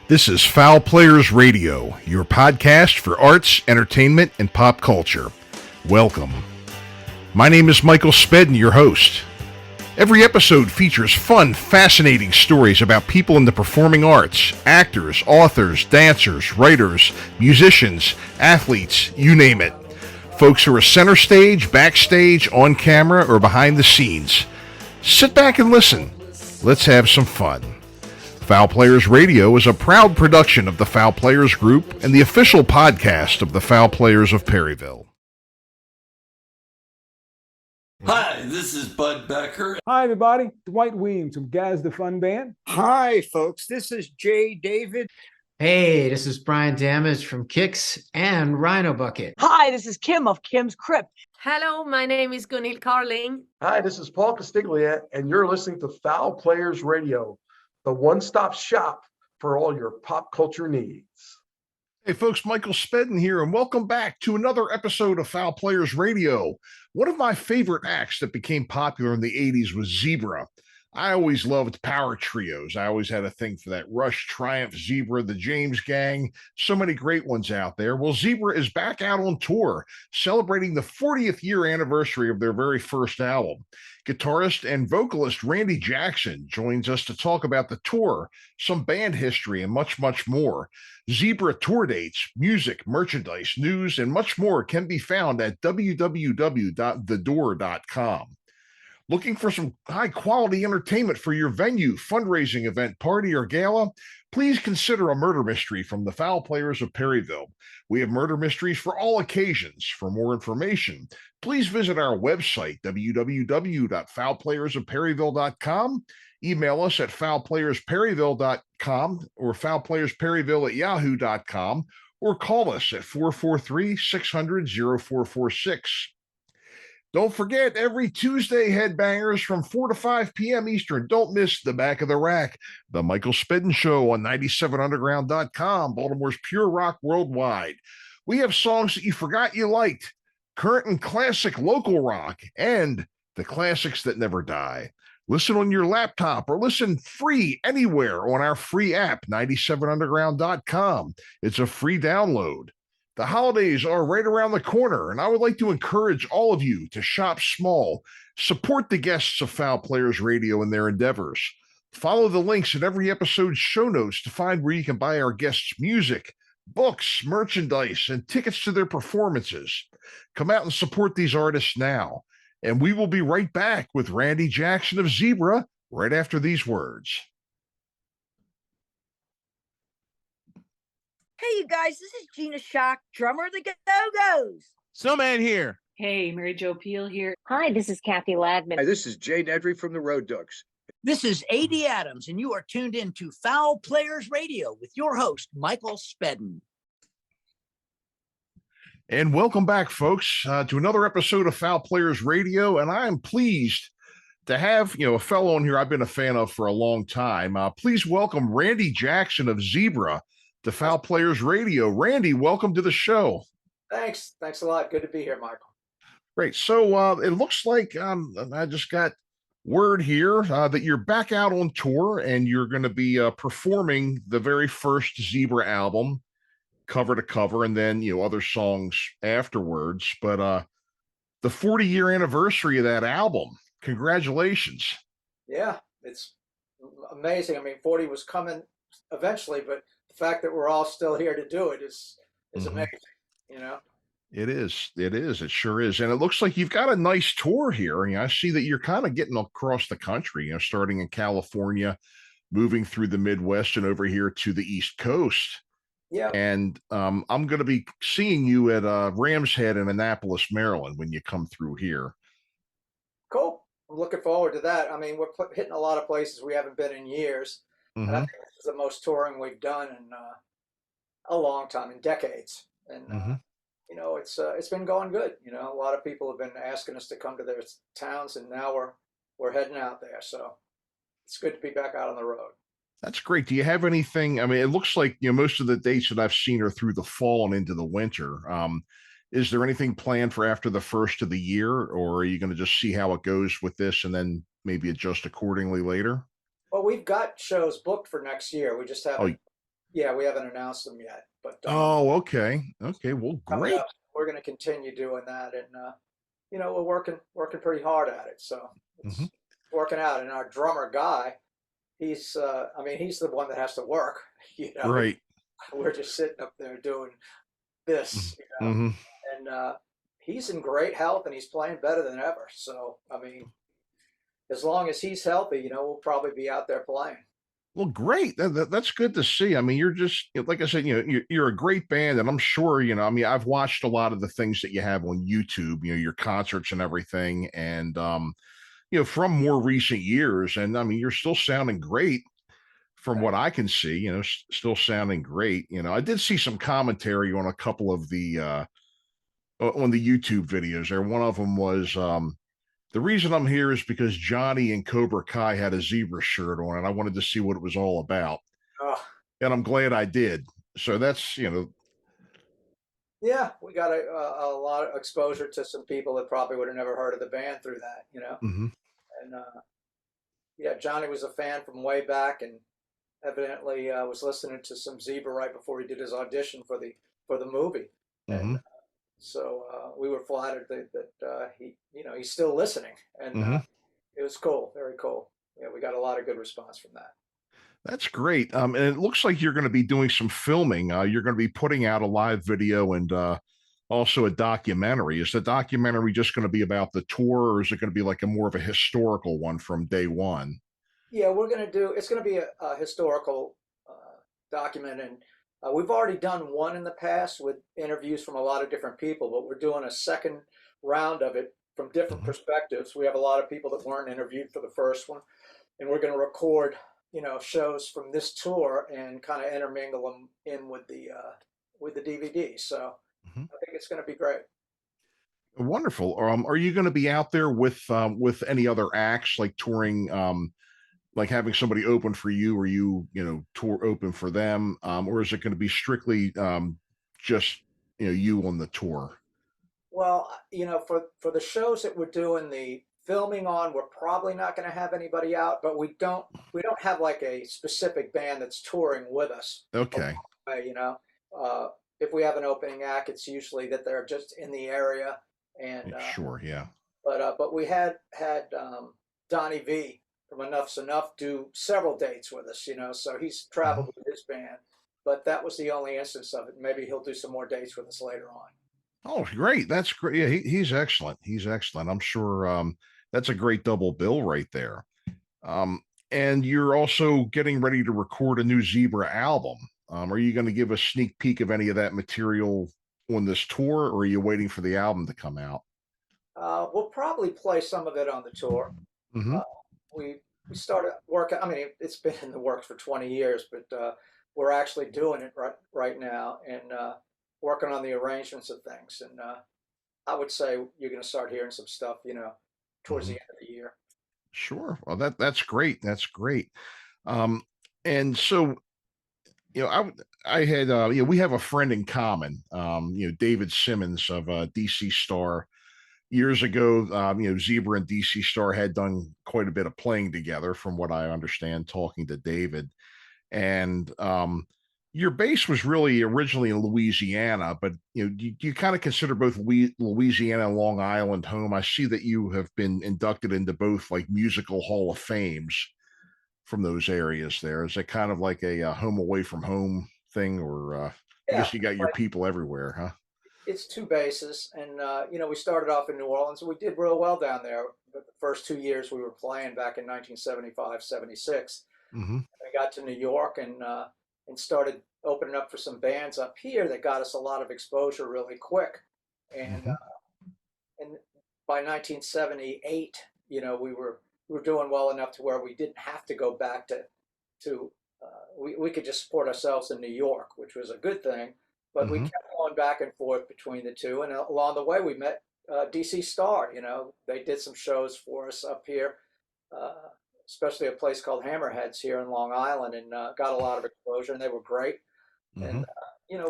This is Fowl Players Radio, your podcast for arts, entertainment, and pop culture. Welcome. My name is Michael Spedden, your host. Every episode features fun, fascinating stories about people in the performing arts, actors, authors, dancers, writers, musicians, athletes, you name it. Folks who are center stage, backstage, on camera, or behind the scenes. Sit back and listen. Let's have some fun. Fowl Players Radio is a proud production of the Fowl Players Group and the official podcast of the Fowl Players of Perryville. Hi, this is Bud Becker. Hi, everybody. Dwight Weems from Gaz the Fun Band. Hi, folks. This is Jay David. Hey, this is Brian Damage from Kicks and Rhino Bucket. Hi, this is Kim of Kim's Crypt. Hello, my name is Gunhild Carling. Hi, this is Paul Castiglia, and you're listening to Fowl Players Radio, the one-stop shop for all your pop culture needs. Hey folks, Michael Spedden here, and welcome back to another episode of Fowl Players Radio. One of my favorite acts that became popular in the 80s was Zebra. I always loved power trios. I always had a thing for that. Rush, Triumph, Zebra, the James Gang, so many great ones out there. Well, Zebra is back out on tour, celebrating the 40th year anniversary of their very first album. Guitarist and vocalist Randy Jackson joins us to talk about the tour, some band history, and much, much more. Zebra tour dates, music, merchandise, news, and much more can be found at www.thedoor.com. Looking for some high-quality entertainment for your venue, fundraising event, party, or gala? Please consider a murder mystery from the Fowl Players of Perryville. We have murder mysteries for all occasions. For more information, please visit our website, www.fowlplayersofperryville.com. Email us at fowlplayersperryville.com or fowlplayersperryville@yahoo.com, or call us at 443-600-0446. Don't forget, every Tuesday, headbangers from 4 to 5 p.m. Eastern. Don't miss The Back of the Rack, The Michael Spedden Show on 97underground.com, Baltimore's pure rock worldwide. We have songs that you forgot you liked, current and classic local rock, and the classics that never die. Listen on your laptop or listen free anywhere on our free app, 97underground.com. It's a free download. The holidays are right around the corner, and I would like to encourage all of you to shop small, support the guests of Fowl Players Radio in their endeavors. Follow the links in every episode's show notes to find where you can buy our guests' music, books, merchandise, and tickets to their performances. Come out and support these artists now, and we will be right back with Randy Jackson of Zebra right after these words. Hey, you guys, this is Gina Shock, drummer of the Go-Go's. Snowman here. Hey, Mary Jo Peel here. Hi, this is Kathy Ladman. Hi, this is Jay Nedry from the Road Dogs. This is A.D. Adams, and you are tuned in to Fowl Players Radio with your host, Michael Spedden. And welcome back, folks, to another episode of Fowl Players Radio, and I am pleased to have, a fellow on here I've been a fan of for a long time. Please welcome Randy Jackson of Zebra to Fowl Players Radio. Randy, welcome to the show. Thanks a lot. Good to be here, Michael. Great. So it looks like I just got word here that you're back out on tour and you're going to be performing the very first Zebra album, cover to cover, and then other songs afterwards. But the 40-year anniversary of that album, congratulations. Yeah, it's amazing. I mean, 40 was coming eventually, but the fact that we're all still here to do it is amazing, It is. It sure is. And it looks like you've got a nice tour here. I see that you're kind of getting across the country, starting in California, moving through the Midwest and over here to the East Coast. Yeah. And I'm going to be seeing you at Ram's Head in Annapolis, Maryland, when you come through here. Cool. I'm looking forward to that. I mean, we're hitting a lot of places we haven't been in years. And I think this is the most touring we've done in a long time, in decades. And, it's been going good. A lot of people have been asking us to come to their towns, and now we're heading out there. So it's good to be back out on the road. That's great. Do you have anything? I mean, it looks like, most of the dates that I've seen are through the fall and into the winter. Is there anything planned for after the first of the year, or are you going to just see how it goes with this and then maybe adjust accordingly later? Well, we've got shows booked for next year. We just haven't Yeah, we haven't announced them yet, but Oh, okay. Okay. Well, coming great. up, we're going to continue doing that, and we're working pretty hard at it. So it's Mhm. working out. And our drummer guy, he's he's the one that has to work. Right. We're just sitting up there doing this, Mm-hmm. and he's in great health and he's playing better than ever. So I mean, as long as he's healthy, we'll probably be out there playing. Well, great. That's good to see. I mean, you're just like I said, you're a great band, and I'm sure, I mean, I've watched a lot of the things that you have on YouTube, your concerts and everything, and from more recent years, and I mean, you're still sounding great from what I can see. Still sounding great. I did see some commentary on a couple of the on the YouTube videos there. One of them was the reason I'm here is because Johnny and Cobra Kai had a zebra shirt on, and I wanted to see what it was all about. Oh. And I'm glad I did. So that's, Yeah, we got a lot of exposure to some people that probably would have never heard of the band through that, Mhm. And yeah, Johnny was a fan from way back, and evidently was listening to some Zebra right before he did his audition for the movie. And so we were flattered that he's still listening, and it was cool, very cool. Yeah, we got a lot of good response from that. That's great. And it looks like you're going to be doing some filming. You're going to be putting out a live video and also a documentary. Is the documentary just going to be about the tour, or is it going to be like more of a historical one from day one? Yeah, it's going to be a historical document, and we've already done one in the past with interviews from a lot of different people, but we're doing a second round of it from different perspectives. We have a lot of people that weren't interviewed for the first one, and we're going to record, shows from this tour and kind of intermingle them in with the DVD. So I think it's going to be great. Wonderful. Are you going to be out there with any other acts, like touring, like having somebody open for you, or tour open for them, or is it going to be strictly just you on the tour? Well, for the shows that we're doing the filming on, we're probably not going to have anybody out, but we don't have like a specific band that's touring with us. Okay. If we have an opening act, it's usually that they're just in the area, and sure, yeah. But we had Donnie V from Enough's Enough do several dates with us, so he's traveled with his band, but that was the only instance of it. Maybe he'll do some more dates with us later on. Oh, great. That's great. Yeah, he's excellent. He's excellent. I'm sure that's a great double bill right there. And you're also getting ready to record a new Zebra album. Are you going to give a sneak peek of any of that material on this tour, or are you waiting for the album to come out? We'll probably play some of it on the tour. We started working. I mean, it's been in the works for 20 years, but we're actually doing it right now, and working on the arrangements of things. And I would say you're going to start hearing some stuff, towards the end of the year. Sure. Well, that's great. That's great. And so, I had, we have a friend in common, David Simmons of DC Star. Years ago, Zebra and DC Star had done quite a bit of playing together, from what I understand, talking to David. And your base was really originally in Louisiana, but do you kind of consider both Louisiana and Long Island home? I see that you have been inducted into both like musical Hall of Fames from those areas there. Is it kind of like a home away from home thing, or I guess you got your people everywhere, huh? It's two bases, and we started off in New Orleans, and we did real well down there. But the first 2 years we were playing back in 1975, 76. We got to New York and started opening up for some bands up here that got us a lot of exposure really quick. And and by 1978, we were doing well enough to where we didn't have to go back to we could just support ourselves in New York, which was a good thing. But we kept going back and forth between the two, and along the way we met DC Star. They did some shows for us up here, especially a place called Hammerheads here in Long Island, and got a lot of exposure, and they were great. And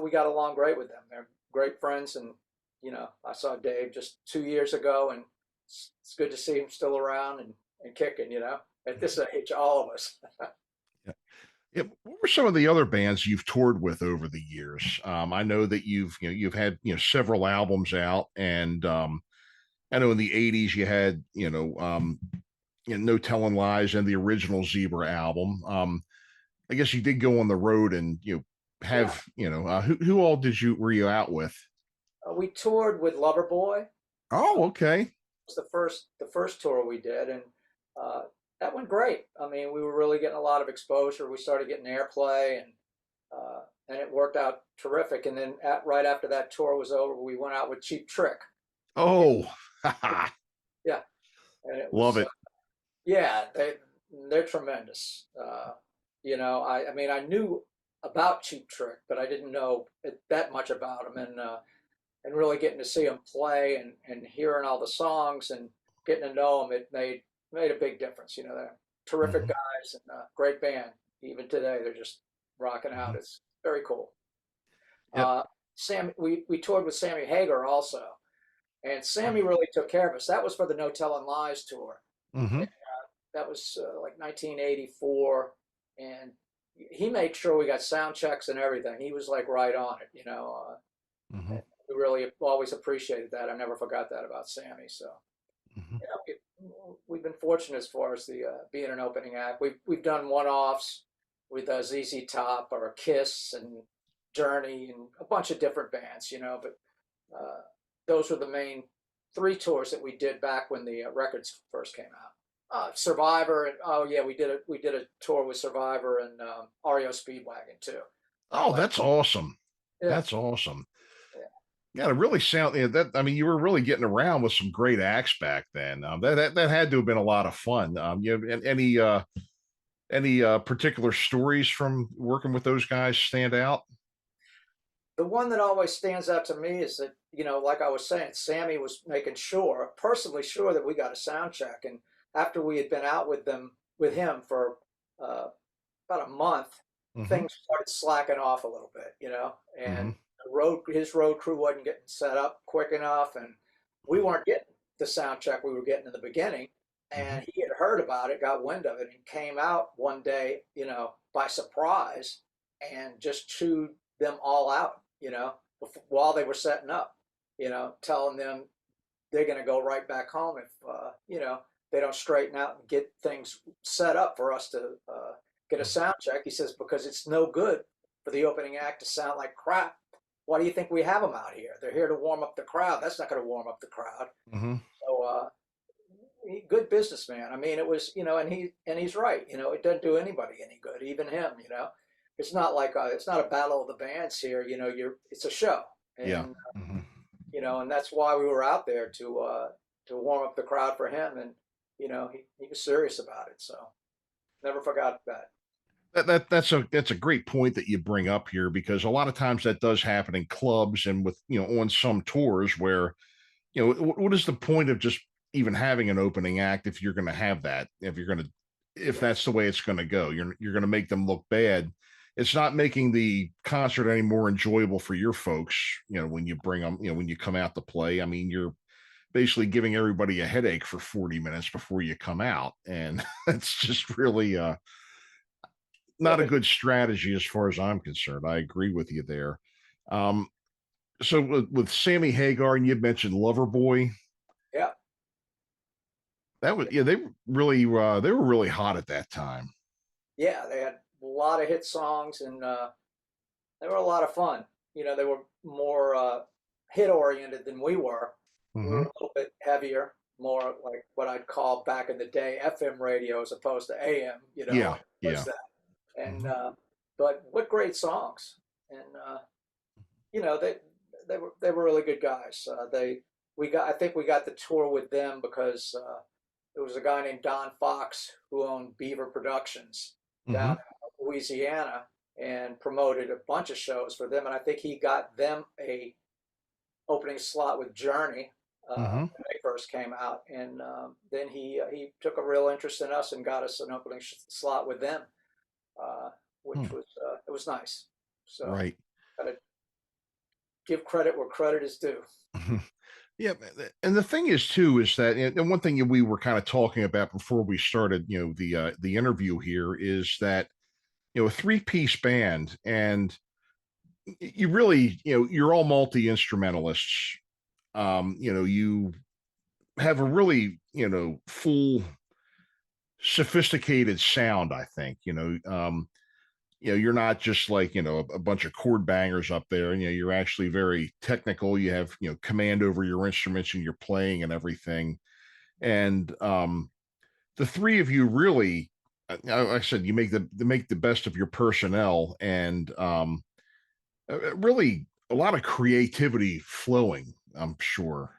we got along great with them. They're great friends, and I saw Dave just 2 years ago, and it's good to see him still around and kicking. At this age, all of us. Yeah. What were are some of the other bands you've toured with over the years? I know that you've had several albums out, and I know in the '80s you had No Telling Lies and the original Zebra album. I guess you did go on the road and have who all were you out with? We toured with Loverboy. Oh, okay. It was the first tour we did, and that went great. I mean, we were really getting a lot of exposure. We started getting airplay, and it worked out terrific. And then right after that tour was over, we went out with Cheap Trick. Oh, yeah, and love it. Yeah, they're tremendous. I mean, I knew about Cheap Trick, but I didn't know that much about them, and really getting to see them play and hearing all the songs and getting to know them, it made a big difference. They're terrific guys and a great band. Even today, they're just rocking out. It's very cool. Yep. We toured with Sammy Hagar also, and Sammy really took care of us. That was for the No Telling Lies tour. And, that was like 1984, and he made sure we got sound checks and everything. He was like right on it. We really always appreciated that. I never forgot that about Sammy. So, we've been fortunate as far as the being an opening act. We've done one-offs with ZZ Top or Kiss and Journey and a bunch of different bands, but those were the main 3 tours that we did back when the records first came out. Survivor, and we did a tour with Survivor and REO Speedwagon too. Oh, that's awesome. Yeah. That's awesome. Yeah, it really that. I mean, you were really getting around with some great acts back then. That had to have been a lot of fun. Any particular stories from working with those guys stand out? The one that always stands out to me is that, like I was saying, Sammy was making personally sure that we got a sound check. And after we had been out with him for about a month, things started slacking off a little bit, and his road crew wasn't getting set up quick enough, and we weren't getting the sound check we were getting in the beginning. And he had heard about it, got wind of it, and came out one day, by surprise, and just chewed them all out, while they were setting up, telling them they're going to go right back home if, they don't straighten out and get things set up for us to get a sound check. He says, because it's no good for the opening act to sound like crap. Why do you think we have them out here? They're here to warm up the crowd. That's not going to warm up the crowd. So, good businessman. I mean, it was, and he's right. It doesn't do anybody any good, even him. It's not like it's not a battle of the bands here. It's a show. And, and that's why we were out there to warm up the crowd for him. And he was serious about it. So never forgot that. That's a great point that you bring up here, because a lot of times that does happen in clubs and with on some tours where what is the point of just even having an opening act if you're going to have that, if that's the way it's going to go, you're going to make them look bad. It's not making the concert any more enjoyable for your folks, when you bring them, when you come out to play. I mean, you're basically giving everybody a headache for 40 minutes before you come out, and it's just really not a good strategy as far as I'm concerned. I agree with you there. So with Sammy Hagar, and you mentioned Loverboy. Yeah. That was, they were really hot at that time. Yeah, they had a lot of hit songs, and they were a lot of fun. They were more hit oriented than we were. We were a little bit heavier, more like what I'd call back in the day FM radio as opposed to AM. Yeah. That. And but what great songs, and they were really good guys. I think we got the tour with them because there was a guy named Don Fox who owned Beaver Productions down in Louisiana and promoted a bunch of shows for them, and I think he got them a opening slot with Journey when they first came out, and then he took a real interest in us and got us an opening slot with them. Which was it was nice. So right, gotta give credit where credit is due. Yeah, and the thing is too is that, and one thing we were kind of talking about before we started, the interview here, is that a three-piece band, and you really, you're all multi-instrumentalists. You have a really, full, sophisticated sound, I think. You're not just like, a bunch of chord bangers up there. You're actually very technical. You have, command over your instruments and your playing and everything. And the three of you really, like I said, you make the best of your personnel, and really a lot of creativity flowing, I'm sure,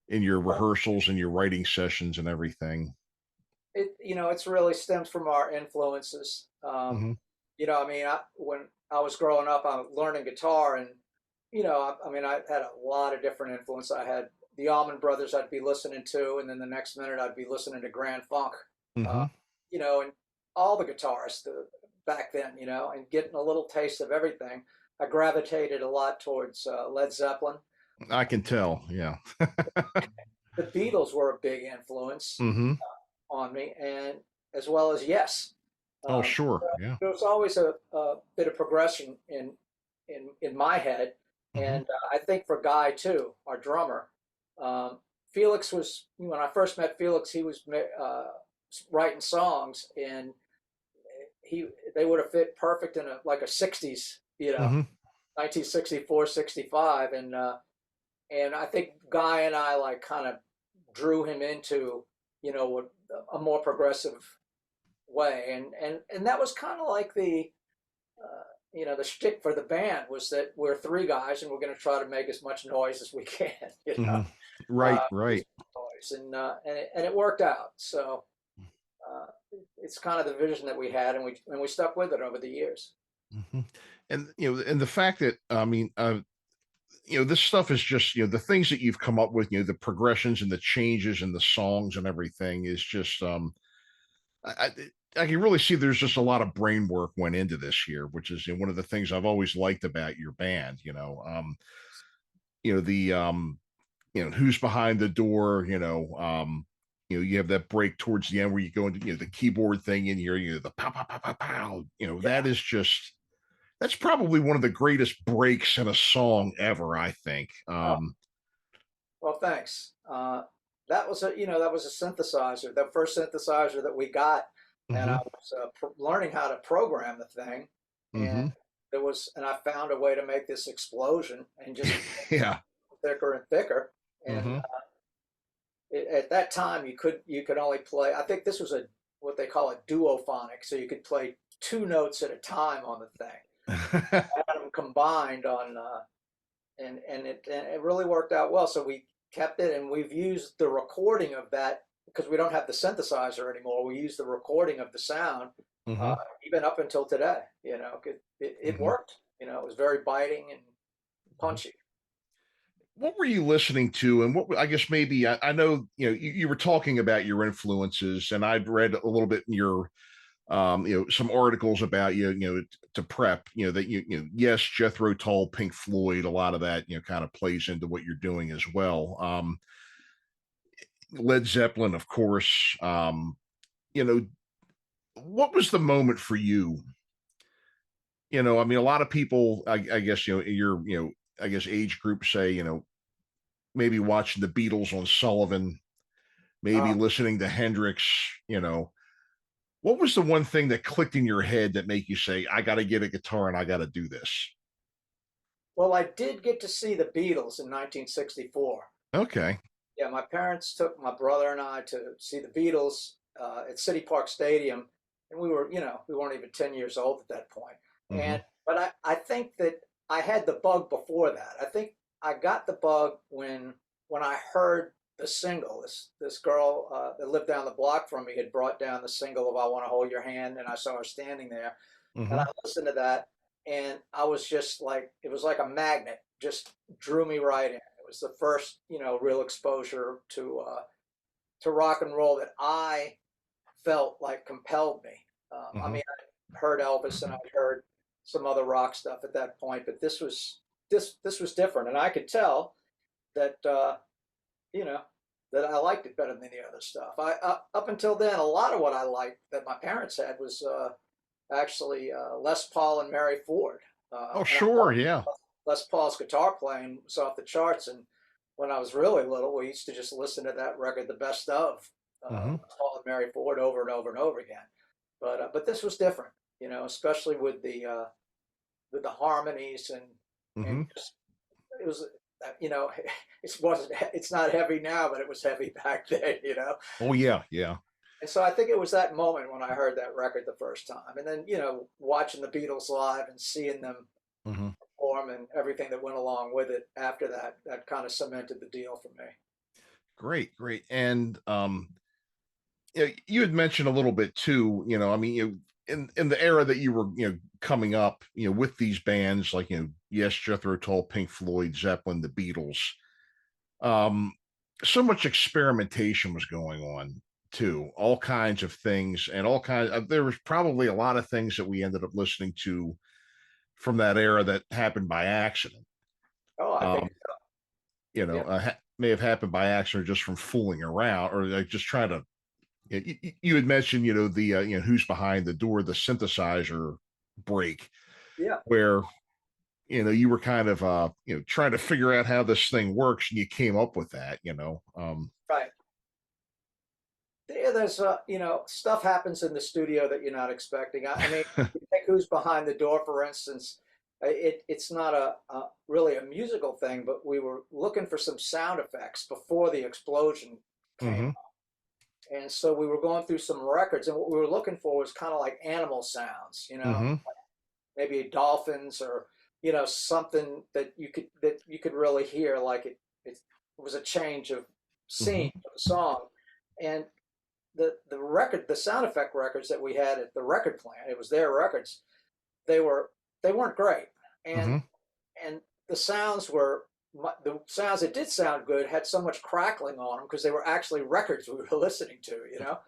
in your rehearsals and your writing sessions and everything. It's really stems from our influences. When I was growing up, I was learning guitar, and I had a lot of different influence. I had the Allman Brothers I'd be listening to, and then the next minute I'd be listening to Grand Funk. And all the guitarists back then, and getting a little taste of everything. I gravitated a lot towards Led Zeppelin. I can tell, yeah. The Beatles were a big influence on me, and as well as Yes. Oh, sure, yeah. There was always a bit of progression in my head, and I think for Guy too, our drummer. Felix was, when I first met Felix, he was writing songs, and they would have fit perfect in a 60s, 1964, 65, and I think Guy and I kind of drew him into a more progressive way, and that was kind of like the the shtick for the band was that we're three guys and we're going to try to make as much noise as we can. Right. Noise, and it worked out. So it's kind of the vision that we had, and we stuck with it over the years. And and the fact that this stuff is just the things that you've come up with, the progressions and the changes and the songs and everything is just I can really see there's just a lot of brain work went into this here, which is one of the things I've always liked about your band. Who's behind the door, you have that break towards the end where you go into the keyboard thing in here, the pow pow pow pow pow. That is just, that's probably one of the greatest breaks in a song ever, I think. Well, thanks. That was a synthesizer, the first synthesizer that we got, and I was learning how to program the thing, and I found a way to make this explosion and just thicker and thicker. And at that time, you could only play. I think this was what they call a duophonic, so you could play two notes at a time on the thing. Had them combined on, and it really worked out well. So we kept it, and we've used the recording of that because we don't have the synthesizer anymore. We use the recording of the sound even up until today. It worked. It was very biting and punchy. What were you listening to, and what, I guess maybe I know you were talking about your influences, and I'd read a little bit in your some articles about to prep that yes, Jethro Tull, Pink Floyd, a lot of that kind of plays into what you're doing as well. Led Zeppelin, of course. What was the moment for you? A lot of people, I guess your I guess age group say maybe watching the Beatles on Sullivan, maybe listening to Hendrix. What was the one thing that clicked in your head that made you say, I got to get a guitar and I got to do this? Well, I did get to see the Beatles in 1964. Okay. Yeah, my parents took my brother and I to see the Beatles at City Park Stadium, and we were, we weren't even 10 years old at that point. But I think that I had the bug before that. I think I got the bug when I heard the single. This girl that lived down the block from me had brought down the single of "I Want to Hold Your Hand," and I saw her standing there, and I listened to that, and I was just like, it was like a magnet, just drew me right in. It was the first, real exposure to rock and roll that I felt like compelled me. I mean, I heard Elvis and I'd heard some other rock stuff at that point, but this was different, and I could tell that that I liked it better than the other stuff. Up until then, a lot of what I liked that my parents had was actually Les Paul and Mary Ford. Oh, sure, yeah. Les Paul's guitar playing was off the charts, and when I was really little, we used to just listen to that record, the best of Paul and Mary Ford, over and over and over again. But this was different, you know, especially with the harmonies and just, it was, you know, it's not heavy now, but it was heavy back then, you know. Oh yeah, yeah. And so I think it was that moment when I heard that record the first time, and then, you know, watching the Beatles live and seeing them perform and everything that went along with it after that, that kind of cemented the deal for me. Great, great. And you had mentioned a little bit too, you know, I mean, in the era that you were, you know, coming up, you know, with these bands like, you know, yes, Jethro Tull, Pink Floyd, Zeppelin, the Beatles, so much experimentation was going on too, all kinds of things, and all kinds of, there was probably a lot of things that we ended up listening to from that era that happened by accident. Oh, I think so. You know, may have happened by accident, or just from fooling around, or like just trying to. You had mentioned, you know, the you know, Who's Behind the Door, the synthesizer break, yeah, where, you know, you were kind of you know, trying to figure out how this thing works, and you came up with that, you know. Right. Yeah, there's you know, stuff happens in the studio that you're not expecting. I mean, take Who's Behind the Door, for instance. It's not really a musical thing, but we were looking for some sound effects before the explosion came up. And so we were going through some records, and what we were looking for was kind of like animal sounds, you know, like maybe dolphins, or, you know, something that you could really hear, like it was a change of scene of the song. And the sound effect records that we had at the record plant, it was their records, they weren't great, and the sounds that did sound good had so much crackling on them because they were actually records we were listening to, you know.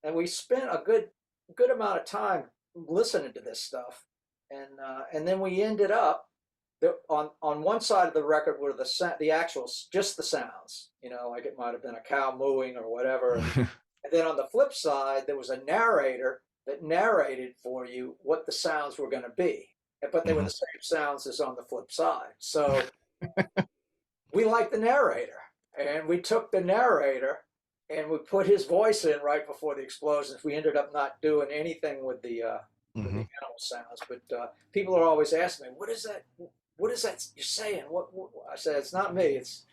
And we spent a good amount of time listening to this stuff, and then we ended up on one side of the record were the actual, just the sounds, you know, like it might have been a cow mooing or whatever, and then on the flip side there was a narrator that narrated for you what the sounds were going to be, but they were the same sounds as on the flip side. So we liked the narrator, and we took the narrator and we put his voice in right before the explosions. We ended up not doing anything with the animal sounds, but people are always asking me, what is that you're saying? What I said, it's not me, it's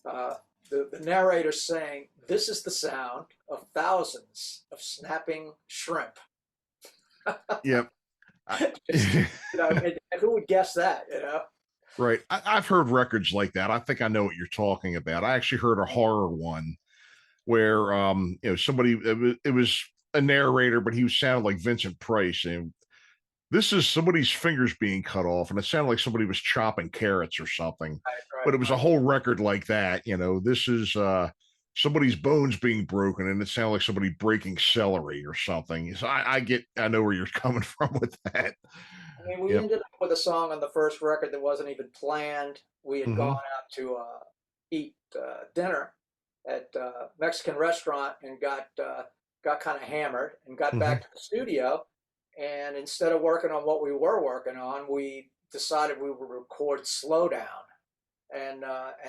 the narrator saying, this is the sound of thousands of snapping shrimp. Yep. You know, and who would guess that, you know? Right. I've heard records like that. I think I know what you're talking about. I actually heard a horror one where you know, somebody, it was a narrator, but he sounded like Vincent Price, and this is somebody's fingers being cut off, and it sounded like somebody was chopping carrots or something. Right, but it was a whole record like that, you know. This is somebody's bones being broken, and it sounded like somebody breaking celery or something. So I know where you're coming from with that. I mean, we ended up with a song on the first record that wasn't even planned. We had gone out to eat dinner at a Mexican restaurant and got kind of hammered, and got back to the studio. And instead of working on what we were working on, we decided we would record Slow Down. And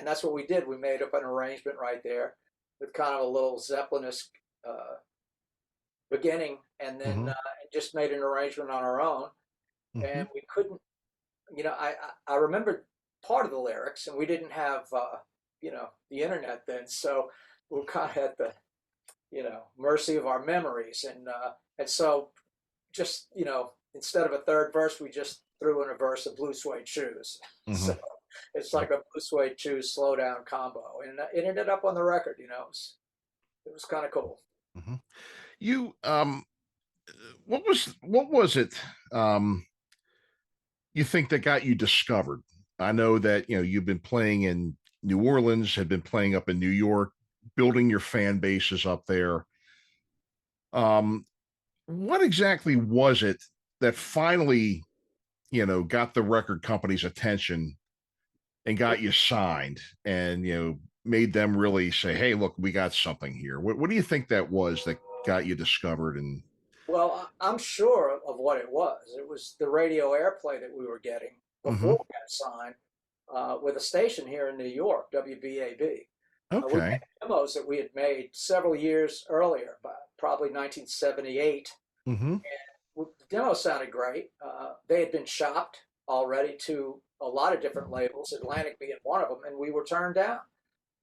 that's what we did. We made up an arrangement right there with kind of a little Zeppelin-esque beginning, and then just made an arrangement on our own. And we couldn't, you know, I remembered part of the lyrics, and we didn't have, you know, the internet then. So we were kind of at the, you know, mercy of our memories. And so just, you know, instead of a third verse, we just threw in a verse of Blue Suede Shoes. So it's like a Blue Suede Shoes Slow Down combo, and it ended up on the record. You know, it was kind of cool. You what was it you think that got you discovered? I know that, you know, you've been playing in New Orleans, had been playing up in New York, building your fan bases up there. What exactly was it that finally, you know, got the record company's attention and got you signed, and, you know, made them really say, hey, look, we got something here? What do you think that was that got you discovered? And Well, I'm sure of what it was. It was the radio airplay that we were getting before we got signed with a station here in New York, WBAB. We Okay. had demos that we had made several years earlier, probably 1978. Mm-hmm. The demo sounded great. They had been shopped already to a lot of different labels, Atlantic being one of them, and we were turned down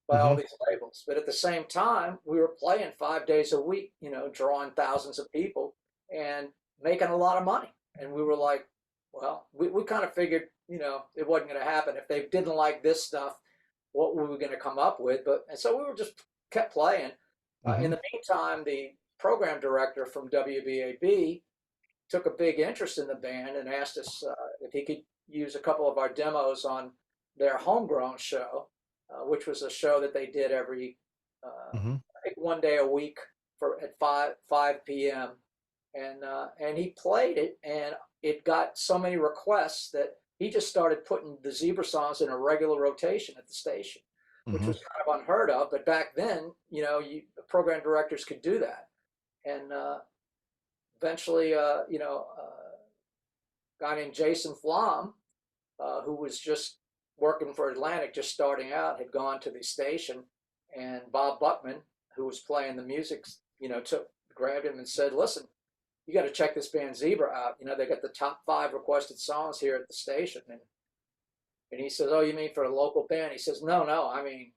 by all these labels. But at the same time, we were playing 5 days a week, you know, drawing thousands of people and making a lot of money. And we were like, well, we kind of figured, you know, it wasn't going to happen. If they didn't like this stuff, what were we going to come up with? And so we were just kept playing. In the meantime, the program director from WBAB took a big interest in the band and asked us if he could use a couple of our demos on their homegrown show, which was a show that they did every I think 1 day a week at 5 p.m. And he played it, and it got so many requests that he just started putting the Zebra songs in a regular rotation at the station, which was kind of unheard of. But back then, you know, program directors could do that. And eventually, you know, a guy named Jason Flom, who was just working for Atlantic, just starting out, had gone to the station, and Bob Buckman, who was playing the music, you know, grabbed him and said, "Listen, you got to check this band Zebra out. You know, they got the top 5 requested songs here at the station." And he says, "Oh, you mean for a local band?" He says, No, I mean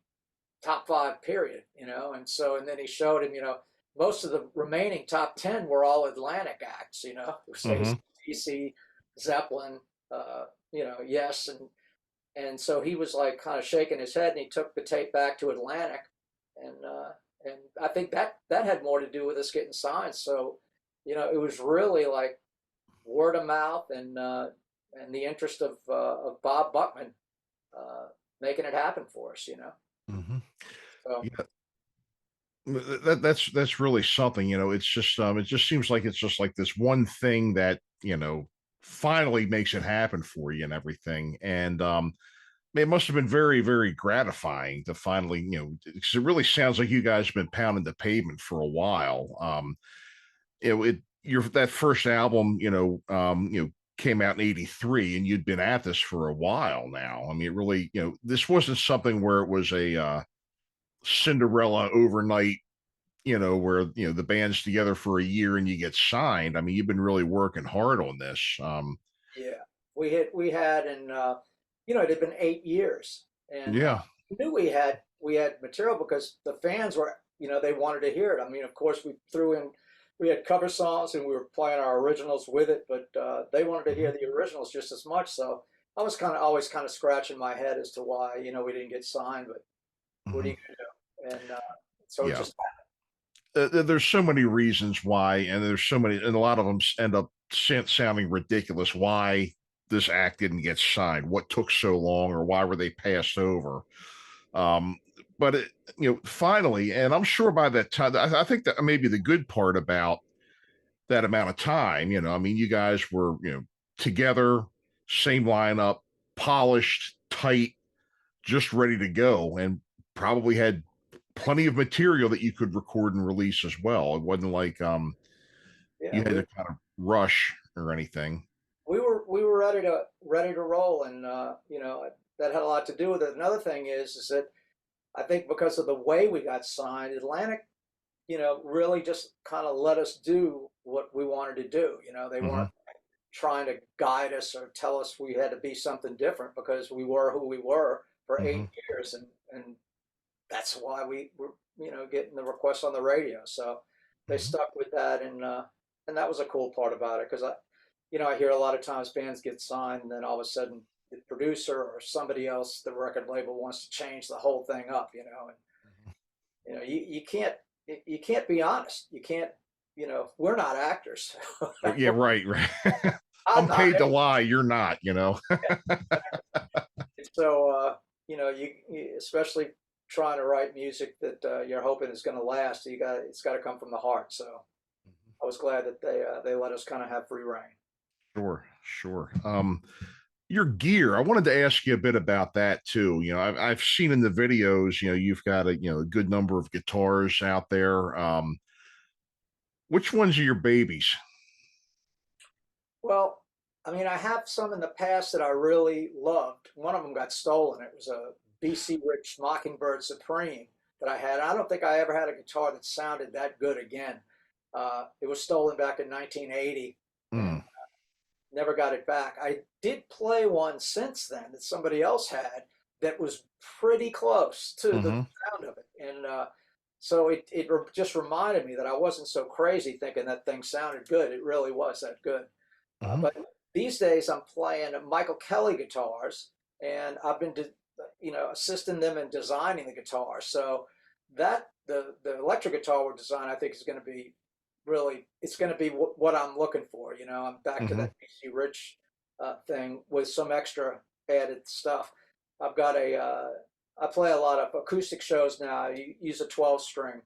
top 5, period. You know, and then he showed him, you know, most of the remaining top 10 were all Atlantic acts. You know, AC/DC, Zeppelin, you know, Yes, and so he was like kind of shaking his head, and he took the tape back to Atlantic, and I think that had more to do with us getting signed. So, you know, it was really like word of mouth and the interest of Bob Buckman making it happen for us, you know. So, yeah. That's really something, you know. It's just it just seems like it's just like this one thing that, you know, finally makes it happen for you and everything. And it must have been very, very gratifying to finally, you know, because it really sounds like you guys have been pounding the pavement for a while. That first album, you know, came out in '83, and you'd been at this for a while now. I mean, it really, you know, this wasn't something where it was a Cinderella overnight, you know, where, you know, the band's together for a year and you get signed. I mean, you've been really working hard on this. Yeah, we had, and you know, it had been 8 years, and yeah, we knew we had material because the fans were, you know, they wanted to hear it. I mean, of course, we had cover songs and we were playing our originals with it, but they wanted to hear the originals just as much. So I was always kind of scratching my head as to why, you know, we didn't get signed, but what are you gonna do? And so it just happened. There's so many reasons why, and and a lot of them end up sounding ridiculous. Why this act didn't get signed? What took so long, or why were they passed over? But it, you know, finally, and I'm sure by that time, I think that maybe the good part about that amount of time, you know, I mean, you guys were, you know, together, same lineup, polished, tight, just ready to go, and probably had plenty of material that you could record and release as well. It wasn't like you had to kind of rush or anything. We were ready to roll, and you know, that had a lot to do with it. Another thing is that I think because of the way we got signed, Atlantic, you know, really just kind of let us do what we wanted to do. You know, they weren't trying to guide us or tell us we had to be something different, because we were who we were for 8 years, and that's why we were, you know, getting the requests on the radio. So they stuck with that, and that was a cool part about it, because I hear a lot of times bands get signed, and then all of a sudden the producer or somebody else, the record label, wants to change the whole thing up, you know, and you know, you can't be honest. You can't, you know, we're not actors. Yeah, right. I'm paid to lie. You're not, you know. So, you know, you especially trying to write music that you're hoping is going to last. It's got to come from the heart. So I was glad that they let us kind of have free reign. Sure. Your gear, I wanted to ask you a bit about that too. You know, I've seen in the videos, you know, you've got a good number of guitars out there. Which ones are your babies? Well, I mean, I have some in the past that I really loved. One of them got stolen. It was a BC Rich Mockingbird Supreme that I had. I don't think I ever had a guitar that sounded that good again. It was stolen back in 1980. Never got it back. I did play one since then that somebody else had that was pretty close to the sound of it. And so it just reminded me that I wasn't so crazy thinking that thing sounded good. It really was that good. But these days I'm playing Michael Kelly guitars, and I've been, assisting them in designing the guitar. So that the electric guitar we're designing, I think is going to be really, it's going to be what I'm looking for. I'm back to that BC Rich thing with some extra added stuff. I've got I play a lot of acoustic shows now. I use a 12-string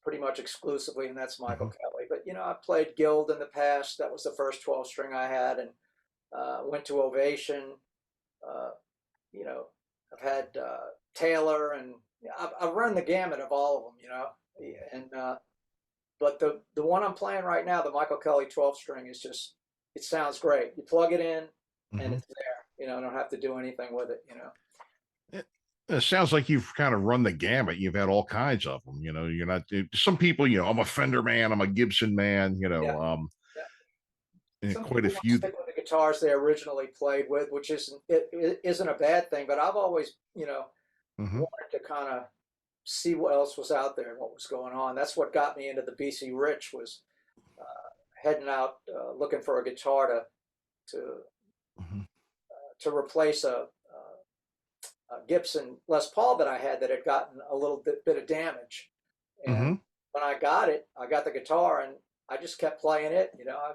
pretty much exclusively, and that's Michael Kelly. But, I've played Guild in the past. That was the first 12-string I had, and went to Ovation. I've had Taylor, and I've run the gamut of all of them, and but the one I'm playing right now, the Michael Kelly 12-string, is just, it sounds great. You plug it in and it's there. I don't have to do anything with it. It sounds like you've kind of run the gamut. You've had all kinds of them. You're not, some people, I'm a Fender man, I'm a Gibson man, and Some quite a people few. stick with the guitars they originally played with, which isn't a bad thing. But I've always, wanted to kind of see what else was out there and what was going on. That's what got me into the BC Rich, was heading out looking for a guitar to replace a Gibson Les Paul that I had that had gotten a little bit of damage. And when I got the guitar, and I just kept playing it. I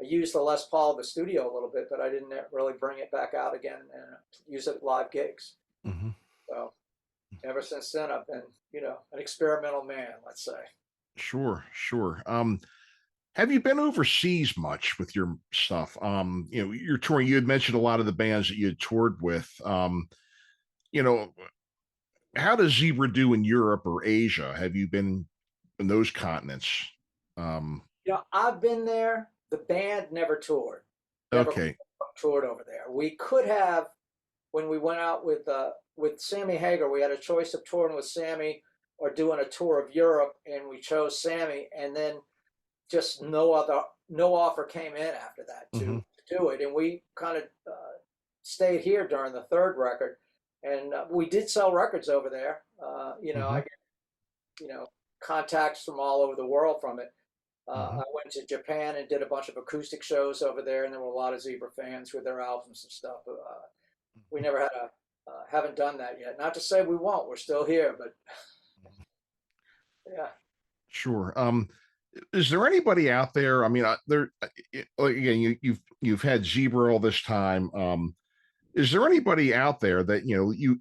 used the Les Paul in the studio a little bit, but I didn't really bring it back out again and use it at live gigs. So ever since then, I've been, an experimental man, let's say. Sure. Have you been overseas much with your stuff? You're touring. You had mentioned a lot of the bands that you had toured with. How does Zebra do in Europe or Asia? Have you been in those continents? I've been there. The band never toured. Okay. Toured over there. We could have, when we went out with Sammy Hagar, we had a choice of touring with Sammy or doing a tour of Europe, and we chose Sammy, and then just no offer came in after that to do it. And we kind of stayed here during the third record, and we did sell records over there. I get, contacts from all over the world from it. I went to Japan and did a bunch of acoustic shows over there, and there were a lot of Zebra fans with their albums and stuff. We never had haven't done that yet. Not to say we won't. We're still here, but yeah. Sure. Is there anybody out there? I mean, again, you've had Zebra all this time. Is there anybody out there that,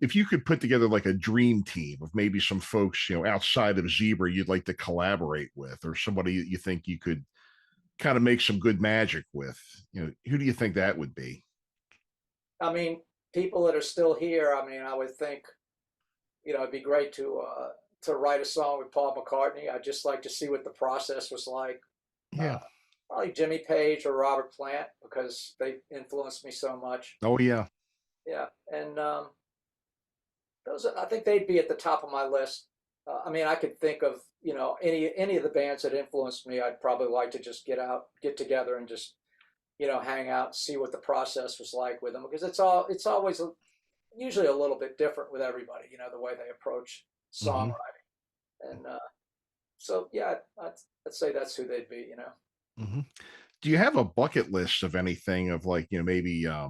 if you could put together like a dream team of maybe some folks, outside of Zebra you'd like to collaborate with, or somebody you think you could kind of make some good magic with, who do you think that would be? I mean, people that are still here, I mean, I would think, it'd be great to write a song with Paul McCartney. I'd just like to see what the process was like. Yeah. Probably Jimmy Page or Robert Plant, because they influenced me so much. Oh, yeah. Yeah. And I think they'd be at the top of my list. I mean, I could think of, any of the bands that influenced me. I'd probably like to just get together and just, hang out and see what the process was like with them, because it's always usually a little bit different with everybody, the way they approach songwriting. And so, yeah, I'd say that's who they'd be, Do you have a bucket list of anything, of like, maybe, a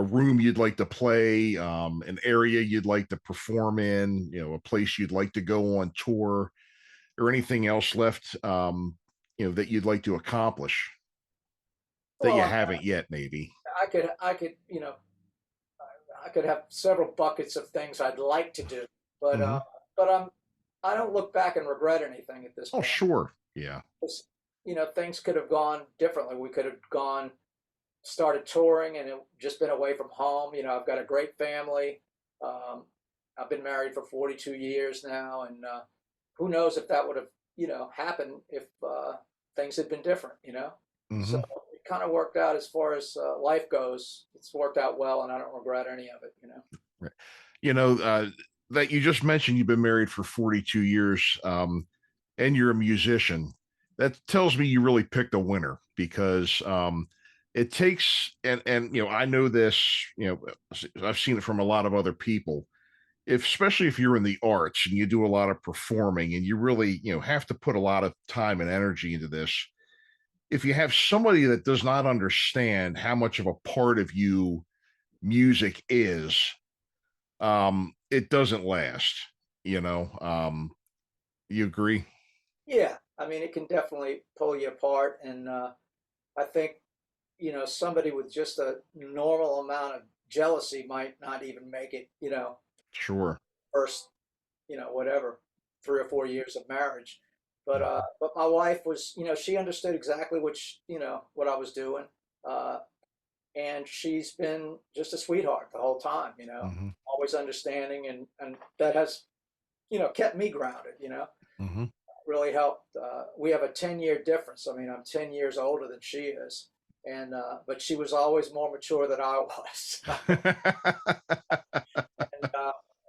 room you'd like to play, an area you'd like to perform in, a place you'd like to go on tour, or anything else left, that you'd like to accomplish that you haven't yet, maybe? I could, I could have several buckets of things I'd like to do, but I don't look back and regret anything at this point. Oh, sure. Yeah. Things could have gone differently. We could have started touring and just been away from home. I've got a great family. I've been married for 42 years now, and who knows if that would have, happened if things had been different, So kind of worked out as far as life goes. It's worked out well, and I don't regret any of it. Right. That you just mentioned, you've been married for 42 years, and you're a musician. That tells me you really picked a winner, because it takes, and I know this, I've seen it from a lot of other people. Especially if you're in the arts and you do a lot of performing and you really, have to put a lot of time and energy into this. If you have somebody that does not understand how much of a part of you music is, it doesn't last, you agree? Yeah. I mean, it can definitely pull you apart. And I think, somebody with just a normal amount of jealousy might not even make it, Sure. first, whatever, 3 or 4 years of marriage. But my wife was, she understood exactly what I was doing. And she's been just a sweetheart the whole time, always understanding, and that has, kept me grounded, really helped. We have a 10-year difference. I mean, I'm 10 years older than she is. And, but she was always more mature than I was.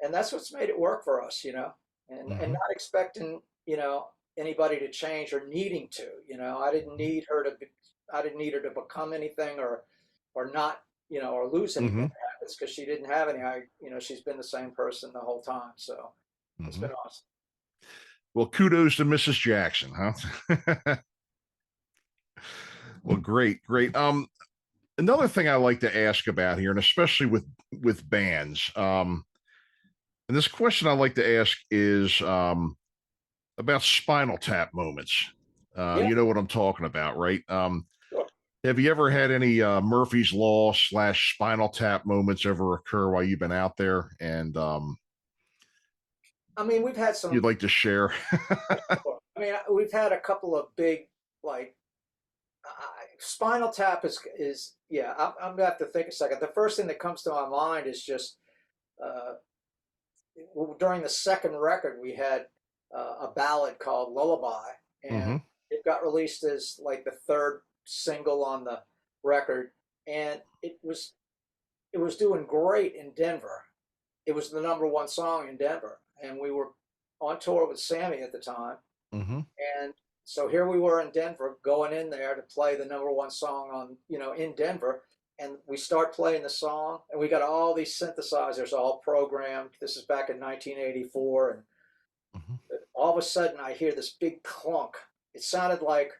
And that's what's made it work for us, and not expecting, anybody to change or needing to, I didn't need her to become anything or not, or lose any habits, because she didn't have any. She's been the same person the whole time. So it's been awesome. Well, kudos to Mrs. Jackson, huh? Well, great. Another thing I like to ask about here, and especially with bands, and this question I like to ask is about Spinal Tap moments. Yeah. You know what I'm talking about, right? Sure. Have you ever had any Murphy's Law / Spinal Tap moments ever occur while you've been out there? And I mean, we've had some. You'd like to share? I mean, we've had a couple of big, like, Spinal Tap is yeah. I'm gonna have to think a second. The first thing that comes to my mind is just during the second record we had a ballad called Lullaby, and it got released as like the third single on the record, and it was doing great in Denver. It was the #1 song in Denver, and we were on tour with Sammy at the time. And so here we were in Denver, going in there to play the #1 song on, in Denver. And we start playing the song, and we got all these synthesizers all programmed. This is back in 1984. And all of a sudden I hear this big clunk. It sounded like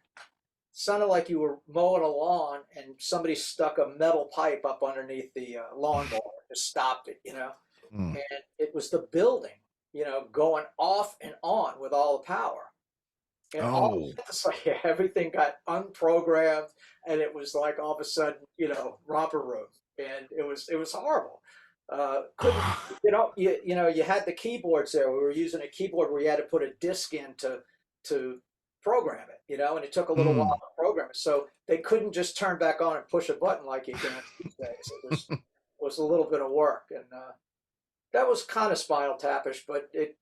you were mowing a lawn and somebody stuck a metal pipe up underneath the lawnmower and stopped it, And it was the building, going off and on with all the power. And everything got unprogrammed, and it was like all of a sudden, romper room, and it was horrible. You had the keyboards there. We were using a keyboard where you had to put a disc in to program it, and it took a little while to program it. So they couldn't just turn back on and push a button like you can these days. It was a little bit of work, and that was kind of Spinal Tapish, but it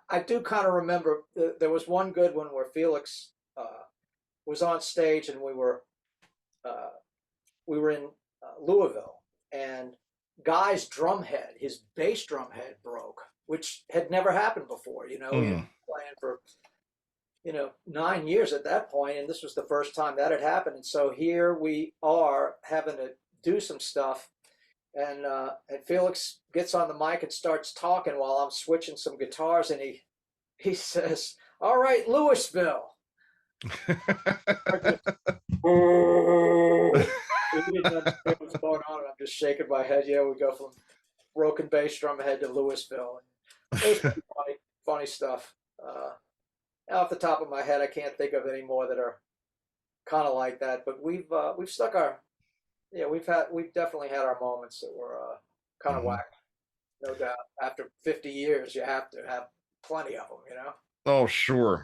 I do kind of remember there was one good one where Felix was on stage, and we were in Louisville, and Guy's drum head, his bass drum head, broke, which had never happened before. He had been playing for 9 years at that point, and this was the first time that had happened. And so here we are having to do some stuff. And Felix gets on the mic and starts talking while I'm switching some guitars, and he says, "All right, Louisville." We didn't understand what's going on, and I'm just shaking my head. Yeah, we go from broken bass drum head to Louisville. And it was pretty funny stuff. Off the top of my head, I can't think of any more that are kind of like that. But we've stuck our. Yeah, we've definitely had our moments that were kind of whack, no doubt. After 50 years, you have to have plenty of them, Oh, sure.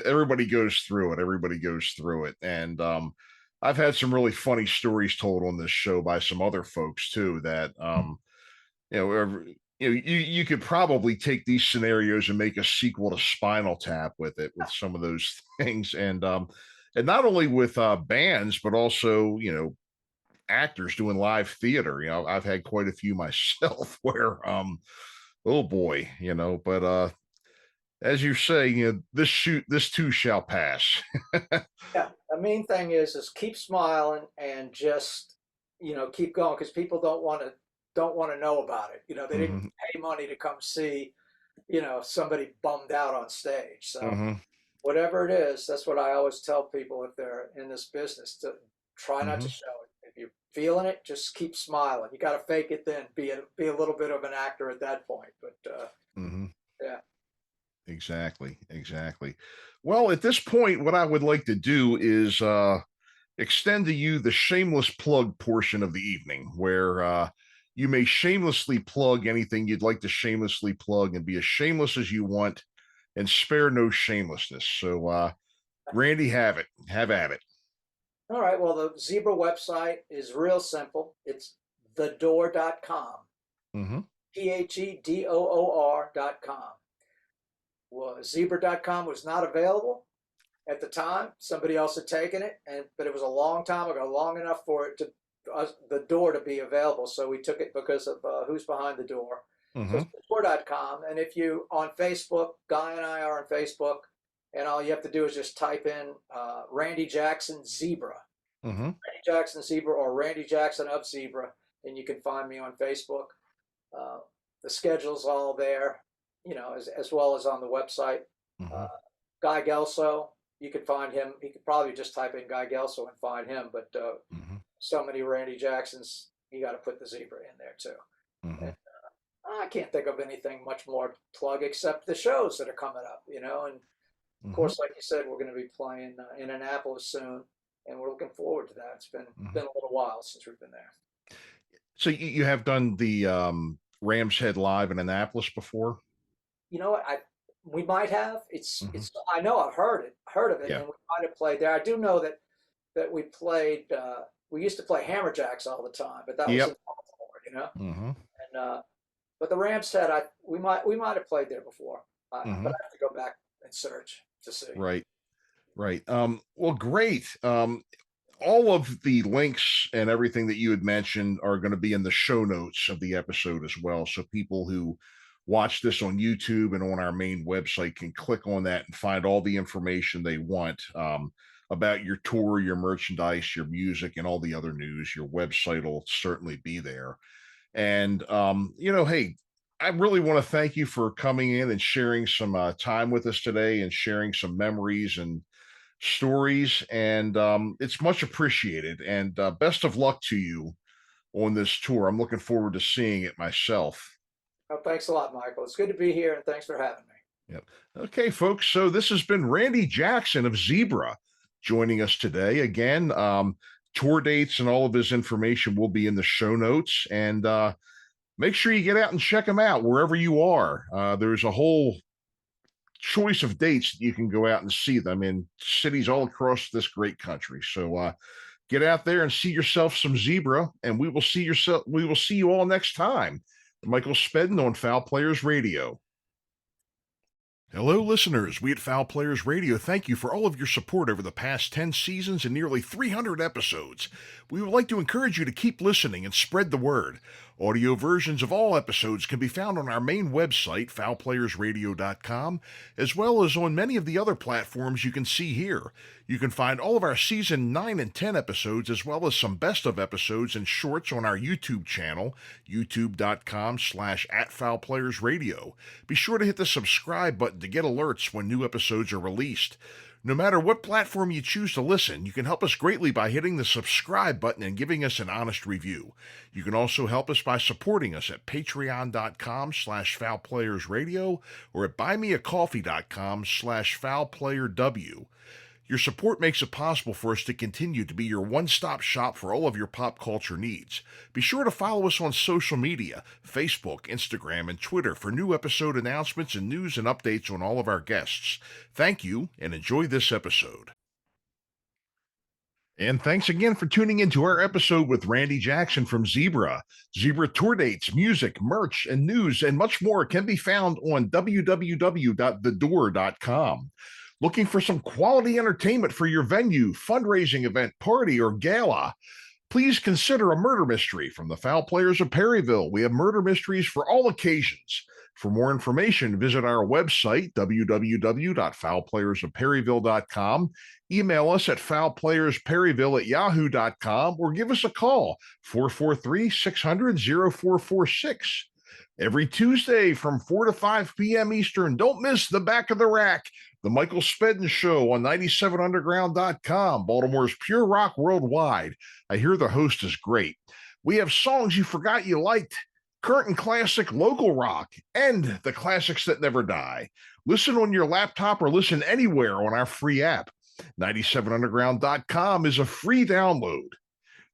Everybody goes through it. Everybody goes through it. And I've had some really funny stories told on this show by some other folks too, that you could probably take these scenarios and make a sequel to Spinal Tap with some of those things. And and not only with bands, but also, actors doing live theater. I've had quite a few myself where, oh boy, but as you say, this too shall pass. Yeah, the main thing is keep smiling and just keep going, because people don't want to know about it. They didn't pay money to come see somebody bummed out on stage. So whatever it is, that's what I always tell people if they're in this business, to try not to show it. If you're feeling it, just keep smiling. You got to fake it, then be a little bit of an actor at that point. But yeah. Exactly. Well, at this point, what I would like to do is extend to you the shameless plug portion of the evening, where you may shamelessly plug anything you'd like to shamelessly plug, and be as shameless as you want and spare no shamelessness. So, Randy, have at it. All right. Well, the Zebra website is real simple. It's thedoor.com. PHEDOOR.com. Well, Zebra.com was not available at the time. Somebody else had taken it, but it was a long time ago, long enough for the door to be available. So we took it because of Who's Behind the Door. So it's thedoor.com. And if you on Facebook, Guy and I are on Facebook, and all you have to do is just type in Randy Jackson Zebra. Randy Jackson Zebra, or Randy Jackson of Zebra, and you can find me on Facebook. The schedule's all there, as well as on the website. Guy Gelso, you can find him. You could probably just type in Guy Gelso and find him, but so many Randy Jacksons, you got to put the Zebra in there too. And, I can't think of anything much more to plug except the shows that are coming up, and of course, like you said, we're going to be playing in Annapolis soon, and we're looking forward to that. It's been a little while since we've been there. So you have done the Ram's Head Live in Annapolis before? You know what? We might have. It's. I know I've heard of it, and we might have played there. I do know that we played. We used to play Hammerjacks all the time, but that was in Baltimore, And but the Ram's Head, we might have played there before, but I have to go back and search to see. Right. Well, great. All of the links and everything that you had mentioned are going to be in the show notes of the episode as well. So people who watch this on YouTube and on our main website can click on that and find all the information they want about your tour, your merchandise, your music, and all the other news. Your website will certainly be there. And, hey, I really want to thank you for coming in and sharing some time with us today, and sharing some memories and stories. And it's much appreciated. And best of luck to you on this tour. I'm looking forward to seeing it myself. Oh, thanks a lot, Michael. It's good to be here, and thanks for having me. Yep. Okay, folks. So this has been Randy Jackson of Zebra joining us today. Again, tour dates and all of his information will be in the show notes. And make sure you get out and check him out wherever you are. There's a whole choice of dates that you can go out and see them in cities all across this great country. So get out there and see yourself some Zebra, and we will see you all next time. Michael Spedden on Fowl Players Radio. Hello, listeners. We at Fowl Players Radio thank you for all of your support over the past 10 seasons and nearly 300 episodes. We would like to encourage you to keep listening and spread the word. Audio versions of all episodes can be found on our main website, fowlplayersradio.com, as well as on many of the other platforms you can see here. You can find all of our Season 9 and 10 episodes, as well as some best of episodes and shorts on our YouTube channel, youtube.com/@fowlplayersradio. Be sure to hit the subscribe button to get alerts when new episodes are released. No matter what platform you choose to listen, you can help us greatly by hitting the subscribe button and giving us an honest review. You can also help us by supporting us at patreon.com/fowlplayersradio or at buymeacoffee.com/fowlplayerw. Your support makes it possible for us to continue to be your one-stop shop for all of your pop culture needs. Be sure to follow us on social media, Facebook, Instagram, and Twitter for new episode announcements and news and updates on all of our guests. Thank you, and enjoy this episode. And thanks again for tuning into our episode with Randy Jackson from Zebra. Zebra tour dates, music, merch, and news, and much more can be found on www.thedoor.com. Looking for some quality entertainment for your venue, fundraising event, party, or gala? Please consider a murder mystery from the Fowl Players of Perryville. We have murder mysteries for all occasions. For more information, visit our website, www.fowlplayersofperryville.com. Email us at fowlplayersperryville@yahoo.com or give us a call, 443-600-0446. Every Tuesday from 4 to 5 p.m. Eastern. Don't miss the Back of the Rack, the Michael Spedden Show on 97underground.com, Baltimore's pure rock worldwide. I hear the host is great. We have songs you forgot you liked, current and classic local rock, and the classics that never die. Listen on your laptop or listen anywhere on our free app. 97underground.com is a free download.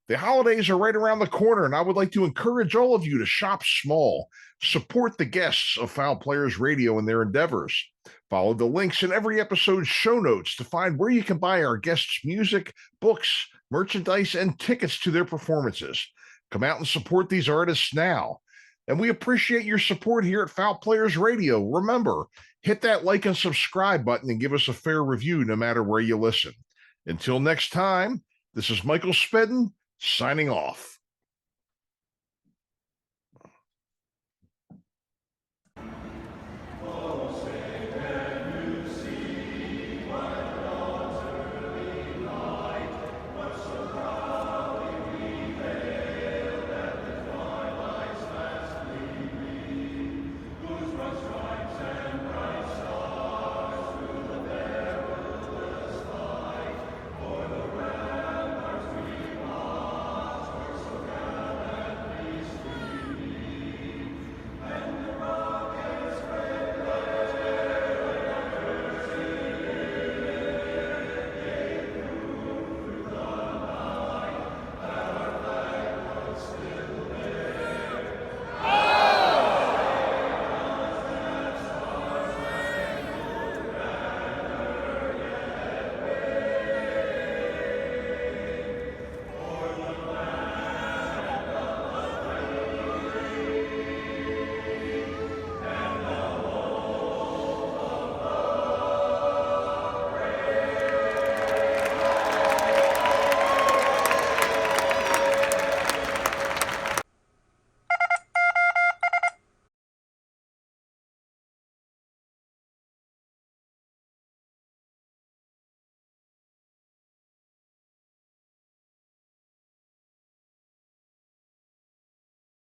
The holidays are right around the corner, and I would like to encourage all of you to shop small. Support the guests of Fowl Players Radio in their endeavors. Follow the links in every episode's show notes to find where you can buy our guests' music, books, merchandise, and tickets to their performances. Come out and support these artists now. And we appreciate your support here at Fowl Players Radio. Remember, hit that like and subscribe button and give us a fair review no matter where you listen. Until next time, this is Michael Spedden signing off.